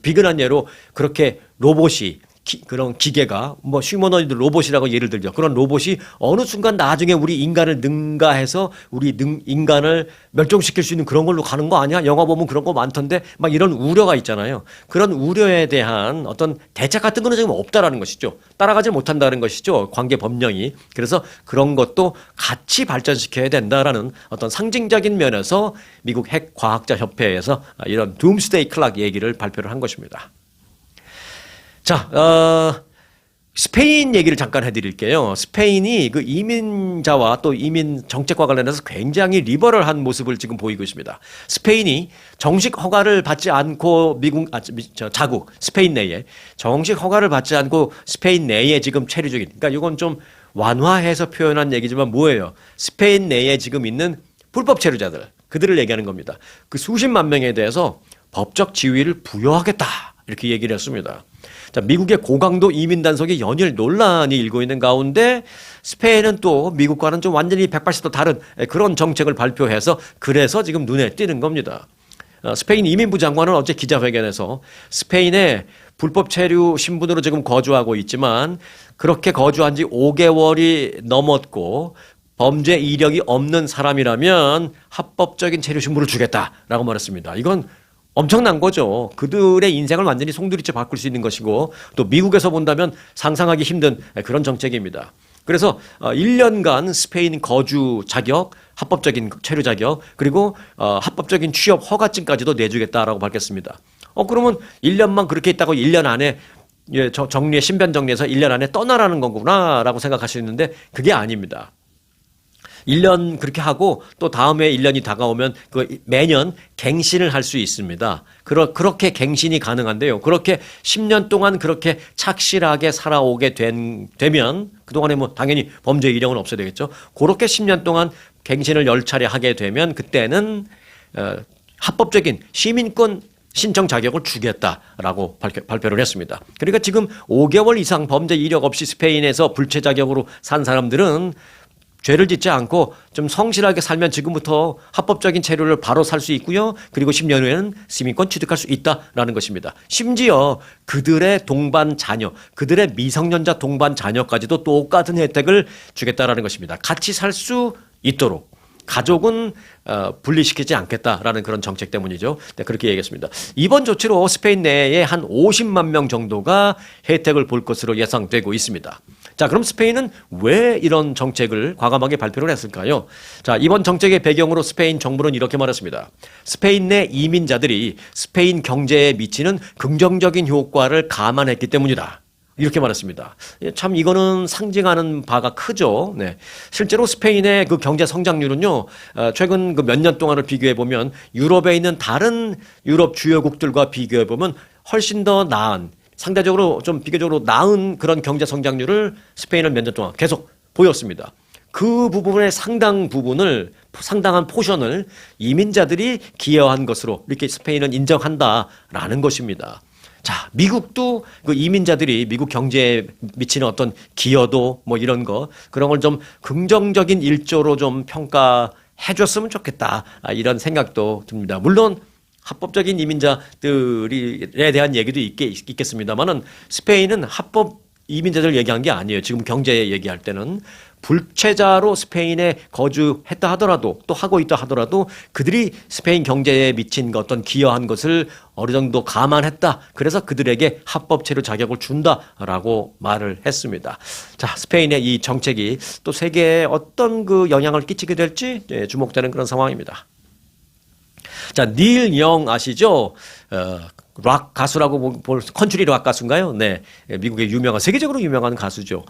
비근한 예로 그렇게 로봇이 그런 기계가 뭐 휴머노이드 로봇이라고 예를 들죠. 그런 로봇이 어느 순간 나중에 우리 인간을 능가해서 우리 인간을 멸종시킬 수 있는 그런 걸로 가는 거 아니야? 영화 보면 그런 거 많던데 막 이런 우려가 있잖아요. 그런 우려에 대한 어떤 대책 같은 거는 지금 없다라는 것이죠. 따라가지 못한다는 것이죠. 관계 법령이. 그래서 그런 것도 같이 발전시켜야 된다라는 어떤 상징적인 면에서 미국 핵과학자 협회에서 이런 둠스데이 클락 얘기를 발표를 한 것입니다. 자, 스페인 얘기를 잠깐 해드릴게요. 스페인이 그 이민자와 또 이민 정책과 관련해서 굉장히 리버럴한 모습을 지금 보이고 있습니다. 스페인이 정식 허가를 받지 않고 자국 스페인 내에 정식 허가를 받지 않고 스페인 내에 지금 체류 중인. 그러니까 이건 좀 완화해서 표현한 얘기지만 뭐예요? 스페인 내에 지금 있는 불법 체류자들 그들을 얘기하는 겁니다. 그 수십만 명에 대해서 법적 지위를 부여하겠다 이렇게 얘기를 했습니다. 자, 미국의 고강도 이민 단속이 연일 논란이 일고 있는 가운데 스페인은 또 미국과는 좀 완전히 180도 다른 그런 정책을 발표해서 그래서 지금 눈에 띄는 겁니다. 스페인 이민부 장관은 어제 기자회견에서 스페인에 불법 체류 신분으로 지금 거주하고 있지만 그렇게 거주한 지 5개월이 넘었고 범죄 이력이 없는 사람이라면 합법적인 체류 신분을 주겠다라고 말했습니다. 이건 엄청난 거죠. 그들의 인생을 완전히 송두리째 바꿀 수 있는 것이고 또 미국에서 본다면 상상하기 힘든 그런 정책입니다. 그래서 1년간 스페인 거주 자격, 합법적인 체류 자격 그리고 합법적인 취업 허가증까지도 내주겠다라고 밝혔습니다. 그러면 1년만 그렇게 있다고 1년 안에 신변 정리해서 1년 안에 떠나라는 거구나라고 생각할 수 있는데 그게 아닙니다. 1년 그렇게 하고 또 다음에 1년이 다가오면 그 매년 갱신을 할 수 있습니다. 그렇게 갱신이 가능한데요. 그렇게 10년 동안 그렇게 착실하게 살아오게 되면 그동안에 뭐 당연히 범죄 이력은 없어야 되겠죠. 그렇게 10년 동안 갱신을 10차례 하게 되면 그때는 합법적인 시민권 신청 자격을 주겠다라고 발표를 했습니다. 그러니까 지금 5개월 이상 범죄 이력 없이 스페인에서 불체 자격으로 산 사람들은 죄를 짓지 않고 좀 성실하게 살면 지금부터 합법적인 체류를 바로 살 수 있고요. 그리고 10년 후에는 시민권 취득할 수 있다라는 것입니다. 심지어 그들의 동반 자녀, 그들의 미성년자 동반 자녀까지도 똑같은 혜택을 주겠다라는 것입니다. 같이 살 수 있도록. 가족은 분리시키지 않겠다라는 그런 정책 때문이죠. 네, 그렇게 얘기했습니다. 이번 조치로 스페인 내에 한 50만 명 정도가 혜택을 볼 것으로 예상되고 있습니다. 자, 그럼 스페인은 왜 이런 정책을 과감하게 발표를 했을까요? 자, 이번 정책의 배경으로 스페인 정부는 이렇게 말했습니다. 스페인 내 이민자들이 스페인 경제에 미치는 긍정적인 효과를 감안했기 때문이다. 이렇게 말했습니다. 참 이거는 상징하는 바가 크죠. 네. 실제로 스페인의 그 경제 성장률은요, 최근 그 몇 년 동안을 비교해 보면 유럽에 있는 다른 유럽 주요국들과 비교해 보면 훨씬 더 나은, 상대적으로 좀 비교적으로 나은 그런 경제 성장률을 스페인은 몇 년 동안 계속 보였습니다. 그 부분의 상당한 포션을 이민자들이 기여한 것으로 이렇게 스페인은 인정한다라는 것입니다. 자, 미국도 그 이민자들이 미국 경제에 미치는 어떤 기여도 뭐 이런 거 그런 걸 좀 긍정적인 일조로 좀 평가해 줬으면 좋겠다. 이런 생각도 듭니다. 물론 합법적인 이민자들에 대한 얘기도 있겠습니다만은 스페인은 합법 이민자들 얘기한 게 아니에요. 지금 경제 얘기할 때는 불체자로 스페인에 거주했다 하더라도 또 하고 있다 하더라도 그들이 스페인 경제에 미친 어떤 기여한 것을 어느 정도 감안했다. 그래서 그들에게 합법 체류 자격을 준다라고 말을 했습니다. 자, 스페인의 이 정책이 또 세계에 어떤 그 영향을 끼치게 될지 주목되는 그런 상황입니다. 자, 닐 영 아시죠? 락 가수라고 컨트리 락 가수인가요? 네. 미국의 유명한, 세계적으로 유명한 가수죠.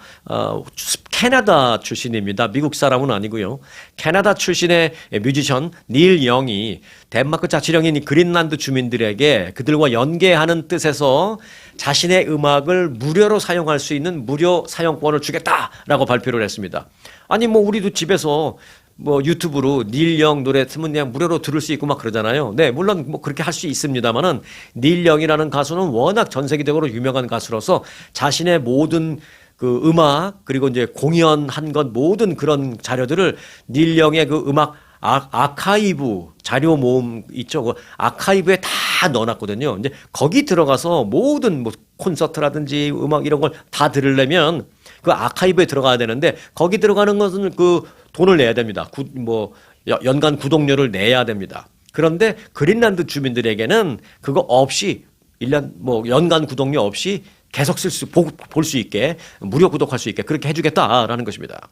캐나다 출신입니다. 미국 사람은 아니고요. 캐나다 출신의 뮤지션 닐 영이 덴마크 자치령인 그린란드 주민들에게 그들과 연계하는 뜻에서 자신의 음악을 무료로 사용할 수 있는 무료 사용권을 주겠다라고 발표를 했습니다. 아니, 뭐, 우리도 집에서 뭐 유튜브로 닐 영 노래 틀면 그냥 무료로 들을 수 있고 막 그러잖아요. 네, 물론 뭐 그렇게 할 수 있습니다만은 닐 영이라는 가수는 워낙 전 세계적으로 유명한 가수로서 자신의 모든 그 음악 그리고 이제 공연한 것 모든 그런 자료들을 닐 영의 그 음악 아카이브 자료 모음 있죠. 그 아카이브에 다 넣어놨거든요. 이제 거기 들어가서 모든 뭐 콘서트라든지 음악 이런 걸 다 들으려면 그 아카이브에 들어가야 되는데 거기 들어가는 것은 그 돈을 내야 됩니다. 연간 구독료를 내야 됩니다. 그런데 그린란드 주민들에게는 그거 없이 1년 뭐 연간 구독료 없이 계속 볼 수 있게 무료 구독할 수 있게 그렇게 해주겠다라는 것입니다.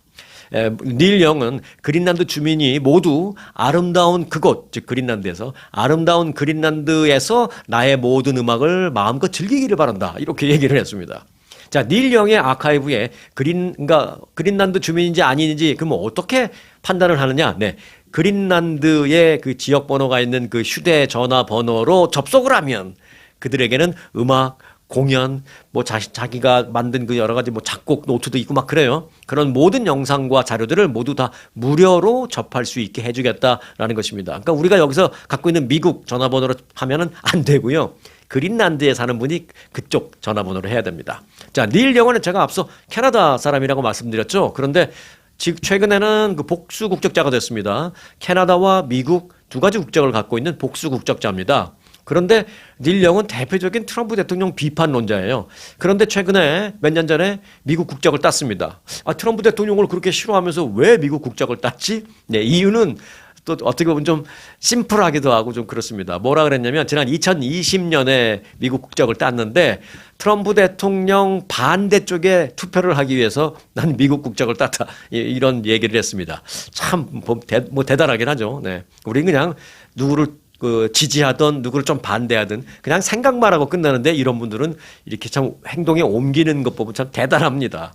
닐 영은 그린란드 주민이 모두 아름다운 그곳, 즉 그린란드에서 아름다운 그린란드에서 나의 모든 음악을 마음껏 즐기기를 바란다. 이렇게 얘기를 했습니다. 자, 닐 영의 아카이브에 그린란드 주민인지 아닌지 그러면 어떻게 판단을 하느냐? 네. 그린란드의 그 지역 번호가 있는 그 휴대전화 번호로 접속을 하면 그들에게는 음악, 공연, 뭐 자기가 만든 그 여러 가지 뭐 작곡 노트도 있고 막 그래요. 그런 모든 영상과 자료들을 모두 다 무료로 접할 수 있게 해주겠다라는 것입니다. 그러니까 우리가 여기서 갖고 있는 미국 전화번호로 하면은 안 되고요. 그린란드에 사는 분이 그쪽 전화번호로 해야 됩니다. 자, 닐 영은 제가 앞서 캐나다 사람이라고 말씀드렸죠. 그런데 지금 최근에는 그 복수 국적자가 됐습니다. 캐나다와 미국 두 가지 국적을 갖고 있는 복수 국적자입니다. 그런데 닐 영은 대표적인 트럼프 대통령 비판론자예요. 그런데 최근에 몇 년 전에 미국 국적을 땄습니다. 트럼프 대통령을 그렇게 싫어하면서 왜 미국 국적을 땄지? 네, 이유는 또 어떻게 보면 좀 심플하기도 하고 좀 그렇습니다. 뭐라 그랬냐면 지난 2020년에 미국 국적을 땄는데 트럼프 대통령 반대쪽에 투표를 하기 위해서 난 미국 국적을 땄다. 이런 얘기를 했습니다. 참 뭐 대단하긴 하죠. 네. 우리는 그냥 누구를 지지하던 누구를 좀 반대하든 그냥 생각만 하고 끝나는데 이런 분들은 이렇게 참 행동에 옮기는 것 보면 참 대단합니다.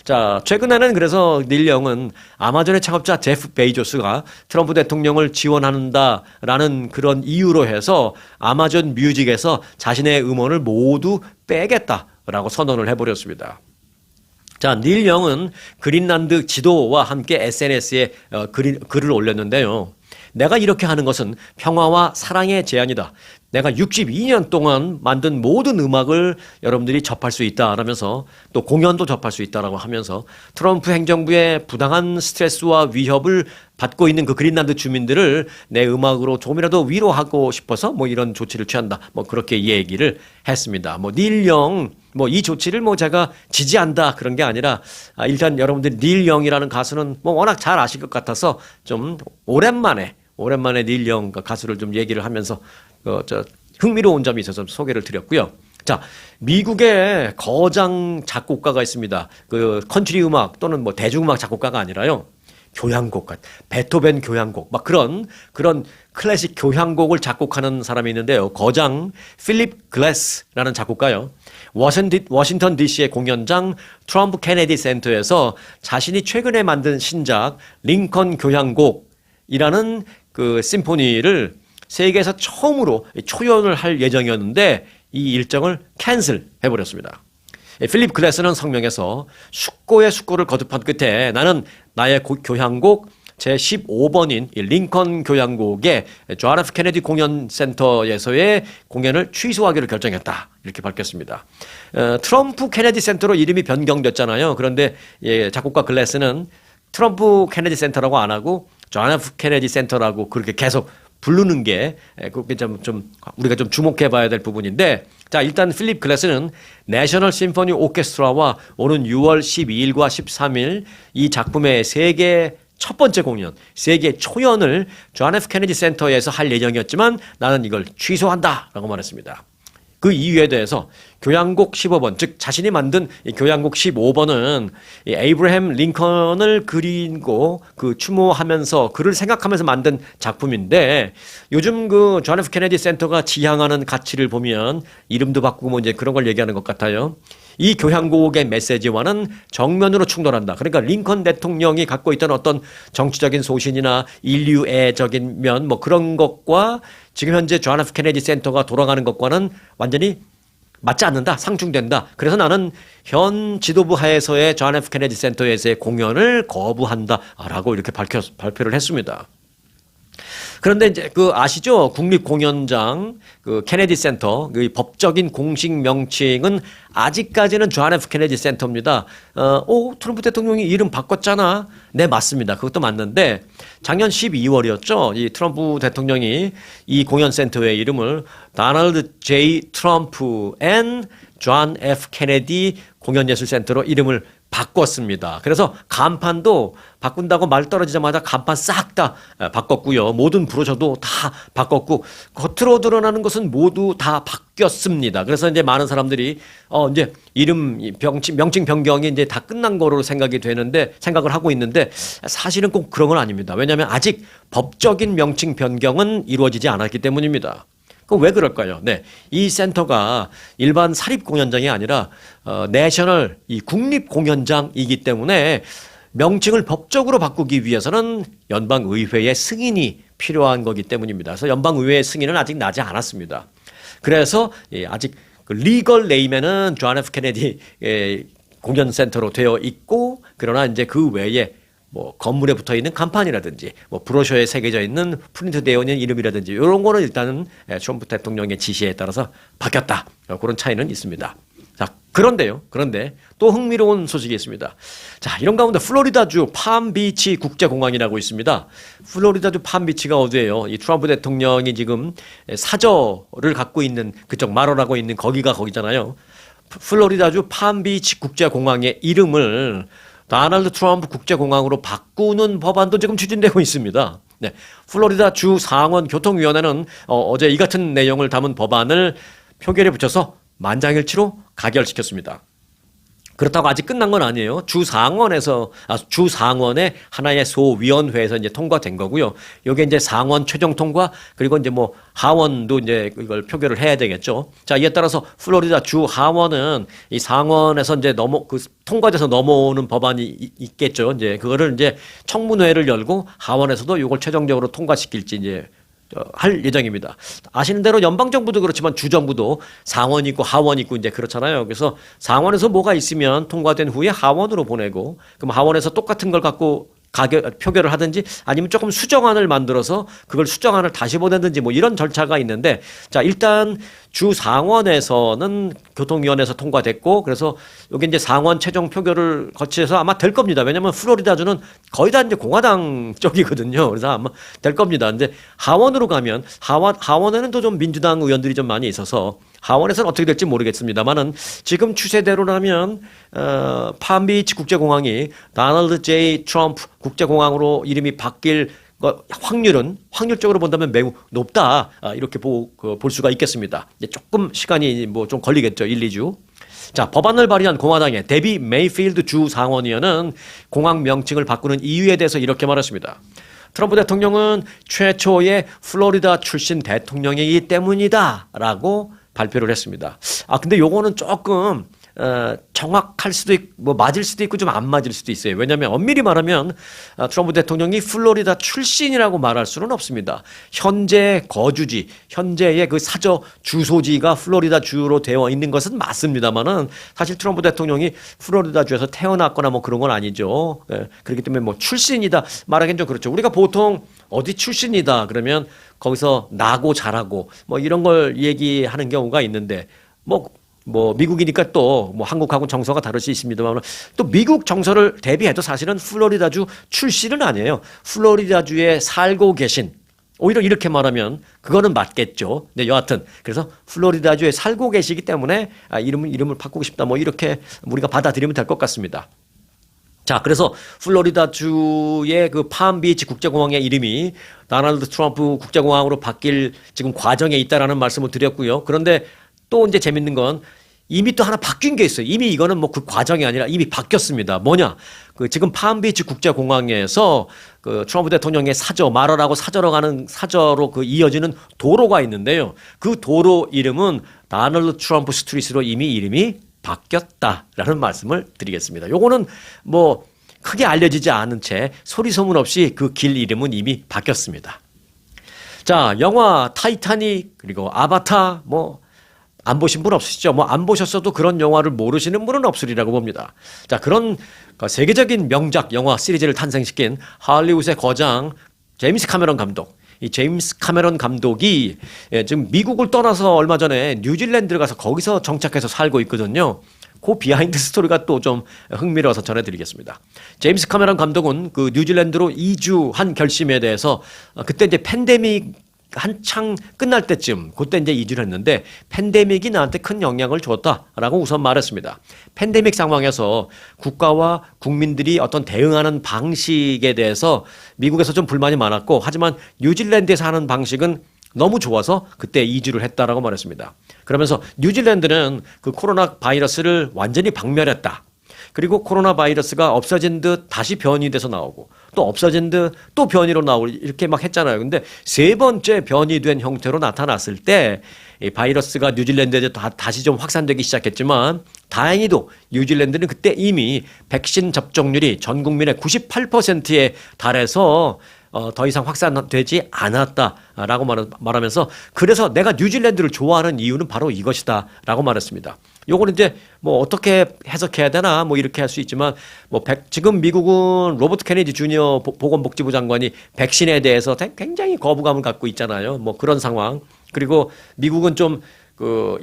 자, 최근에는 그래서 닐 영은 아마존의 창업자 제프 베이조스가 트럼프 대통령을 지원한다라는 그런 이유로 해서 아마존 뮤직에서 자신의 음원을 모두 빼겠다라고 선언을 해버렸습니다. 자, 닐 영은 그린란드 지도와 함께 SNS에 글을 올렸는데요. 내가 이렇게 하는 것은 평화와 사랑의 제안이다. 내가 62년 동안 만든 모든 음악을 여러분들이 접할 수 있다라면서 또 공연도 접할 수 있다라고 하면서 트럼프 행정부의 부당한 스트레스와 위협을 받고 있는 그 그린란드 주민들을 내 음악으로 조금이라도 위로하고 싶어서 뭐 이런 조치를 취한다. 뭐 그렇게 얘기를 했습니다. 뭐 닐 영 뭐 이 조치를 뭐 제가 지지한다 그런 게 아니라 일단 여러분들 닐 영이라는 가수는 뭐 워낙 잘 아실 것 같아서 좀 오랜만에 닐 영 가수를 좀 얘기를 하면서 흥미로운 점이 있어서 소개를 드렸고요. 자, 미국의 거장 작곡가가 있습니다. 그 컨트리 음악 또는 뭐 대중음악 작곡가가 아니라요. 교향곡, 베토벤 교향곡, 막 그런 클래식 교향곡을 작곡하는 사람이 있는데요. 거장 필립 글래스라는 작곡가요. 워싱턴 DC의 공연장 트럼프 케네디 센터에서 자신이 최근에 만든 신작 링컨 교향곡이라는 그 심포니를 세계에서 처음으로 초연을 할 예정이었는데 이 일정을 캔슬 해버렸습니다. 필립 글래스는 성명에서 숙고의 숙고를 거듭한 끝에 나는 나의 교향곡 제15번인 링컨 교향곡의 존 F 케네디 공연센터에서의 공연을 취소하기로 결정했다. 이렇게 밝혔습니다. 트럼프 케네디 센터로 이름이 변경됐잖아요. 그런데 작곡가 글래스는 트럼프 케네디 센터라고 안 하고 존 F 케네디 센터라고 그렇게 계속 부르는 게 그렇게 좀 우리가 좀 주목해 봐야 될 부분인데 자, 일단 필립 글래스는 내셔널 심포니 오케스트라와 오는 6월 12일과 13일 이 작품의 세계 첫 번째 공연, 세계 초연을 존 F 케네디 센터에서 할 예정이었지만 나는 이걸 취소한다라고 말했습니다. 그 이유에 대해서 교향곡 15번, 즉 자신이 만든 이 교향곡 15번은 이 에이브러햄 링컨을 그리고 그 추모하면서 그를 생각하면서 만든 작품인데 요즘 그 존 F 케네디 센터가 지향하는 가치를 보면 이름도 바꾸고 뭐 이제 그런 걸 얘기하는 것 같아요. 이 교향곡의 메시지와는 정면으로 충돌한다. 그러니까 링컨 대통령이 갖고 있던 어떤 정치적인 소신이나 인류애적인 면 뭐 그런 것과 지금 현재 존 F 케네디 센터가 돌아가는 것과는 완전히 맞지 않는다. 상충된다. 그래서 나는 현 지도부 하에서의 존 F 케네디 센터에서의 공연을 거부한다라고 이렇게 발표를 했습니다. 그런데 이제 그 아시죠? 국립공연장 그 케네디 센터 그 법적인 공식 명칭은 아직까지는 존 F 케네디 센터입니다. 트럼프 대통령이 이름 바꿨잖아. 네, 맞습니다. 그것도 맞는데 작년 12월이었죠. 이 트럼프 대통령이 이 공연 센터의 이름을 도널드 J. 트럼프 앤 존 F 케네디 공연예술센터로 이름을 바꿨습니다. 그래서 간판도 바꾼다고 말 떨어지자마자 간판 싹 다 바꿨고요. 모든 브로셔도 다 바꿨고 겉으로 드러나는 것은 모두 다 바뀌었습니다. 그래서 이제 많은 사람들이 이제 이름 명칭 변경이 이제 다 끝난 거로 생각을 하고 있는데 사실은 꼭 그런 건 아닙니다. 왜냐하면 아직 법적인 명칭 변경은 이루어지지 않았기 때문입니다. 그 왜 그럴까요? 네, 이 센터가 일반 사립 공연장이 아니라 내셔널 이 국립 공연장이기 때문에 명칭을 법적으로 바꾸기 위해서는 연방 의회의 승인이 필요한 거기 때문입니다. 그래서 연방 의회의 승인은 아직 나지 않았습니다. 그래서 아직 그 리걸 네임에는 존 F 케네디 공연 센터로 되어 있고 그러나 이제 그 외에 뭐 건물에 붙어 있는 간판이라든지 뭐 브로셔에 새겨져 있는 프린트되어 있는 이름이라든지 이런 거는 일단은 트럼프 대통령의 지시에 따라서 바뀌었다. 그런 차이는 있습니다. 자, 그런데 또 흥미로운 소식이 있습니다. 자, 이런 가운데 플로리다주 팜비치 국제공항이라고 있습니다. 플로리다주 팜비치가 어디예요? 이 트럼프 대통령이 지금 사저를 갖고 있는 그쪽 마로라고 있는 거기잖아요. 플로리다주 팜비치 국제공항의 이름을 도널드 트럼프 국제공항으로 바꾸는 법안도 지금 추진되고 있습니다. 네, 플로리다 주 상원 교통위원회는 어제 이 같은 내용을 담은 법안을 표결에 붙여서 만장일치로 가결시켰습니다. 그렇다고 아직 끝난 건 아니에요. 주 상원의 하나의 소위원회에서 이제 통과된 거고요. 요게 이제 상원 최종 통과 그리고 이제 뭐 하원도 이제 이걸 표결을 해야 되겠죠. 자, 이에 따라서 플로리다 주 하원은 이 상원에서 이제 통과돼서 넘어오는 법안이 있겠죠. 이제 그거를 이제 청문회를 열고 하원에서도 요걸 최종적으로 통과시킬지 이제 할 예정입니다. 아시는 대로 연방정부도 그렇지만 주정부도 상원이 있고 하원이 있고 이제 그렇잖아요. 그래서 상원에서 뭐가 있으면 통과된 후에 하원으로 보내고 그럼 하원에서 똑같은 걸 갖고 표결을 하든지 아니면 조금 수정안을 만들어서 그걸 수정안을 다시 보내든지 뭐 이런 절차가 있는데 자, 일단 주 상원에서는 교통위원회에서 통과됐고 그래서 여기 이제 상원 최종 표결을 거치해서 아마 될 겁니다. 왜냐하면 플로리다주는 거의 다 이제 공화당 쪽이거든요. 그래서 아마 될 겁니다. 근데 하원으로 가면 하원에는 또 좀 민주당 의원들이 좀 많이 있어서 하원에서는 어떻게 될지 모르겠습니다만은 지금 추세대로라면 팜비치 국제공항이 도널드 J. 트럼프 국제공항으로 이름이 바뀔 확률적으로 본다면 매우 높다 이렇게 볼 수가 있겠습니다. 조금 시간이 뭐 좀 걸리겠죠. 1, 2주. 자, 법안을 발의한 공화당의 데비 메이필드 주 상원의원은 공항 명칭을 바꾸는 이유에 대해서 이렇게 말했습니다. 트럼프 대통령은 최초의 플로리다 출신 대통령이기 때문이다라고 발표를 했습니다. 근데 요거는 조금 정확할 수도 있고 뭐 맞을 수도 있고 좀 안 맞을 수도 있어요. 왜냐하면 엄밀히 말하면 트럼프 대통령이 플로리다 출신이라고 말할 수는 없습니다. 현재 거주지, 현재의 그 사저 주소지가 플로리다 주로 되어 있는 것은 맞습니다만은 사실 트럼프 대통령이 플로리다 주에서 태어났거나 뭐 그런 건 아니죠. 그렇기 때문에 뭐 출신이다 말하기는 좀 그렇죠. 우리가 보통 어디 출신이다 그러면 거기서 나고 자라고 뭐 이런 걸 얘기하는 경우가 있는데 뭐 미국이니까 또 뭐 한국하고 정서가 다를 수 있습니다만 또 미국 정서를 대비해도 사실은 플로리다주 출신은 아니에요. 플로리다주에 살고 계신 오히려 이렇게 말하면 그거는 맞겠죠. 네, 여하튼 그래서 플로리다주에 살고 계시기 때문에 이름을 바꾸고 싶다 뭐 이렇게 우리가 받아들이면 될 것 같습니다. 자, 그래서 플로리다주의 그 팜비치 국제공항의 이름이 도널드 트럼프 국제공항으로 바뀔 지금 과정에 있다라는 말씀을 드렸고요. 그런데 또 이제 재밌는 건 이미 또 하나 바뀐 게 있어요. 이미 이거는 뭐 그 과정이 아니라 이미 바뀌었습니다. 뭐냐? 그 지금 팔m비치 국제공항에서 그 트럼프 대통령의 사저, 말하라고 사저로 가는 사저로 그 이어지는 도로가 있는데요. 그 도로 이름은 다널드 트럼프 스트리트로 이미 이름이 바뀌었다라는 말씀을 드리겠습니다. 요거는 뭐 크게 알려지지 않은 채 소리 소문 없이 그 길 이름은 이미 바뀌었습니다. 자, 영화 타이타닉 그리고 아바타 뭐 안 보신 분 없으시죠? 뭐 안 보셨어도 그런 영화를 모르시는 분은 없으리라고 봅니다. 자, 그런 세계적인 명작 영화 시리즈를 탄생시킨 할리우드의 거장 제임스 카메론 감독. 이 제임스 카메론 감독이 지금 미국을 떠나서 얼마 전에 뉴질랜드를 가서 거기서 정착해서 살고 있거든요. 그 비하인드 스토리가 또 좀 흥미로워서 전해드리겠습니다. 제임스 카메론 감독은 그 뉴질랜드로 이주한 결심에 대해서 그때 이제 팬데믹 한창 끝날 때쯤 그때 이제 이주를 했는데 팬데믹이 나한테 큰 영향을 줬다라고 우선 말했습니다. 팬데믹 상황에서 국가와 국민들이 어떤 대응하는 방식에 대해서 미국에서 좀 불만이 많았고 하지만 뉴질랜드에서 하는 방식은 너무 좋아서 그때 이주를 했다라고 말했습니다. 그러면서 뉴질랜드는 그 코로나 바이러스를 완전히 박멸했다. 그리고 코로나 바이러스가 없어진 듯 다시 변이돼서 나오고 또 없어진 듯 또 변이로 나오고 이렇게 막 했잖아요. 근데 세 번째 변이된 형태로 나타났을 때 이 바이러스가 뉴질랜드에 다시 좀 확산되기 시작했지만 다행히도 뉴질랜드는 그때 이미 백신 접종률이 전 국민의 98%에 달해서 더 이상 확산되지 않았다라고 말하면서 그래서 내가 뉴질랜드를 좋아하는 이유는 바로 이것이다라고 말했습니다. 요거는 이제 뭐 어떻게 해석해야 되나 뭐 이렇게 할 수 있지만 뭐 지금 미국은 로버트 케네디 주니어 보건복지부 장관이 백신에 대해서 굉장히 거부감을 갖고 있잖아요. 뭐 그런 상황. 그리고 미국은 좀 그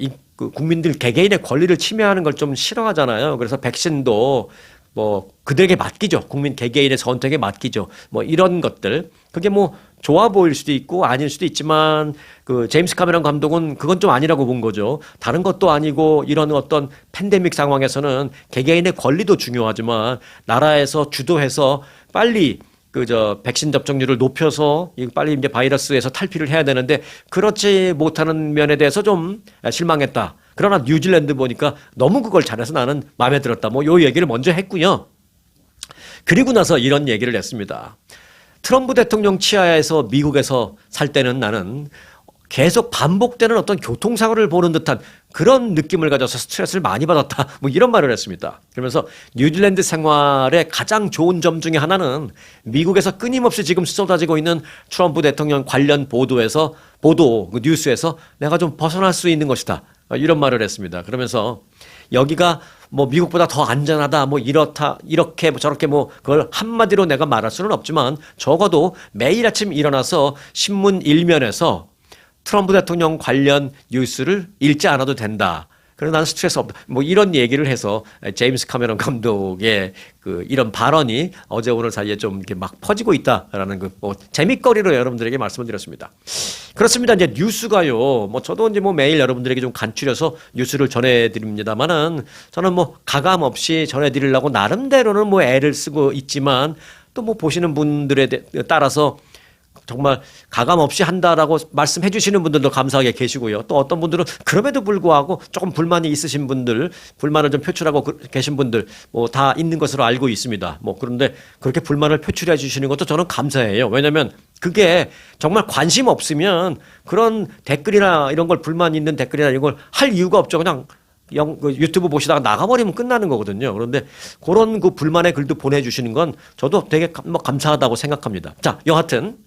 국민들 개개인의 권리를 침해하는 걸 좀 싫어하잖아요. 그래서 백신도 뭐 그들에게 맡기죠. 국민 개개인의 선택에 맡기죠. 뭐 이런 것들. 그게 뭐 좋아 보일 수도 있고 아닐 수도 있지만 그 제임스 카메론 감독은 그건 좀 아니라고 본 거죠. 다른 것도 아니고 이런 어떤 팬데믹 상황에서는 개개인의 권리도 중요하지만 나라에서 주도해서 빨리 백신 접종률을 높여서 빨리 이제 바이러스에서 탈피를 해야 되는데 그렇지 못하는 면에 대해서 좀 실망했다. 그러나 뉴질랜드 보니까 너무 그걸 잘해서 나는 마음에 들었다. 뭐 요 얘기를 먼저 했고요. 그리고 나서 이런 얘기를 했습니다. 트럼프 대통령 치하에서 미국에서 살 때는 나는 계속 반복되는 어떤 교통사고를 보는 듯한 그런 느낌을 가져서 스트레스를 많이 받았다. 뭐 이런 말을 했습니다. 그러면서 뉴질랜드 생활의 가장 좋은 점 중에 하나는 미국에서 끊임없이 지금 쏟아지고 있는 트럼프 대통령 관련 그 뉴스에서 내가 좀 벗어날 수 있는 것이다. 이런 말을 했습니다. 그러면서 여기가 뭐 미국보다 더 안전하다, 뭐 이렇다, 이렇게 저렇게 뭐 그걸 한마디로 내가 말할 수는 없지만 적어도 매일 아침 일어나서 신문 일면에서 트럼프 대통령 관련 뉴스를 읽지 않아도 된다. 그래서 나는 스트레스 없다. 뭐 이런 얘기를 해서 제임스 카메론 감독의 그 이런 발언이 어제 오늘 사이에 좀 이렇게 막 퍼지고 있다라는 그 뭐 재밌거리로 여러분들에게 말씀을 드렸습니다. 그렇습니다. 이제 뉴스가요. 뭐 저도 이제 뭐 매일 여러분들에게 좀 간추려서 뉴스를 전해드립니다만은 저는 뭐 가감 없이 전해드리려고 나름대로는 뭐 애를 쓰고 있지만 또 뭐 보시는 분들에 따라서 정말 가감 없이 한다라고 말씀해 주시는 분들도 감사하게 계시고요. 또 어떤 분들은 그럼에도 불구하고 조금 불만이 있으신 분들, 불만을 좀 표출하고 계신 분들 뭐 다 있는 것으로 알고 있습니다. 뭐 그런데 그렇게 불만을 표출해 주시는 것도 저는 감사해요. 왜냐하면 그게 정말 관심 없으면 그런 댓글이나 이런 걸 불만 있는 댓글이나 이런 걸 할 이유가 없죠. 그냥 유튜브 보시다가 나가버리면 끝나는 거거든요. 그런데 그런 그 불만의 글도 보내주시는 건 저도 되게 감사하다고 생각합니다. 자, 여하튼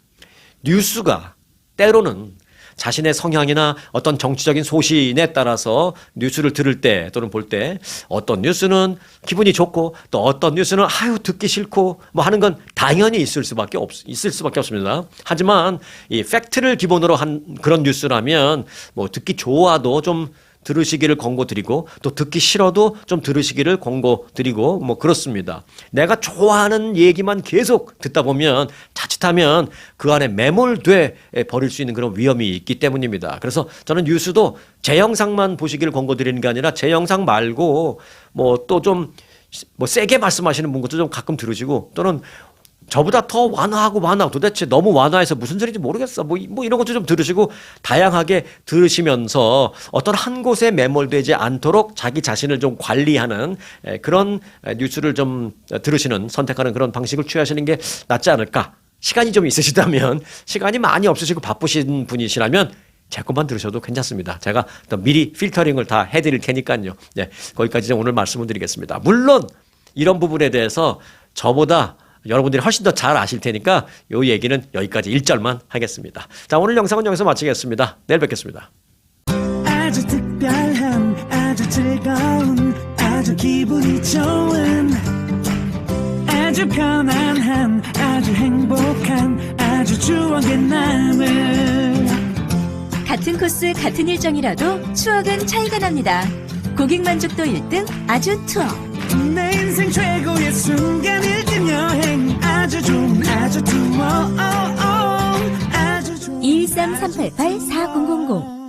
뉴스가 때로는 자신의 성향이나 어떤 정치적인 소신에 따라서 뉴스를 들을 때 또는 볼 때 어떤 뉴스는 기분이 좋고 또 어떤 뉴스는 아유 듣기 싫고 뭐 하는 건 당연히 있을 수밖에 없습니다. 하지만 이 팩트를 기본으로 한 그런 뉴스라면 뭐 듣기 좋아도 좀 들으시기를 권고드리고 또 듣기 싫어도 좀 들으시기를 권고드리고 뭐 그렇습니다. 내가 좋아하는 얘기만 계속 듣다 보면 자칫하면 그 안에 매몰돼 버릴 수 있는 그런 위험이 있기 때문입니다. 그래서 저는 뉴스도 제 영상만 보시기를 권고드리는 게 아니라 제 영상 말고 뭐 또 좀 뭐 세게 말씀하시는 분것도 좀 가끔 들으시고 또는 저보다 더 완화하고 도대체 너무 완화해서 무슨 소리인지 모르겠어. 뭐 이런 것도 좀 들으시고 다양하게 들으시면서 어떤 한 곳에 매몰되지 않도록 자기 자신을 좀 관리하는 그런 뉴스를 좀 들으시는 선택하는 그런 방식을 취하시는 게 낫지 않을까. 시간이 좀 있으시다면 시간이 많이 없으시고 바쁘신 분이시라면 제 것만 들으셔도 괜찮습니다. 제가 또 미리 필터링을 다 해드릴 테니까요. 네, 거기까지 오늘 말씀을 드리겠습니다. 물론 이런 부분에 대해서 저보다 여러분들이 훨씬 더 잘 아실 테니까 이 얘기는 여기까지 1절만 하겠습니다. 자, 오늘 영상은 여기서 마치겠습니다. 내일 뵙겠습니다. 아주 특별한 아주 즐거운 아주 기분이 좋은 아주 편안한 아주 행복한 아주 추억의 남을 같은 코스 같은 일정이라도 추억은 차이가 납니다. 고객 만족도 1등 아주 투어. 내 인생 최고의 순간 1등 여행 아주 좋은 아주 투어 아주 좋은 213-388-4000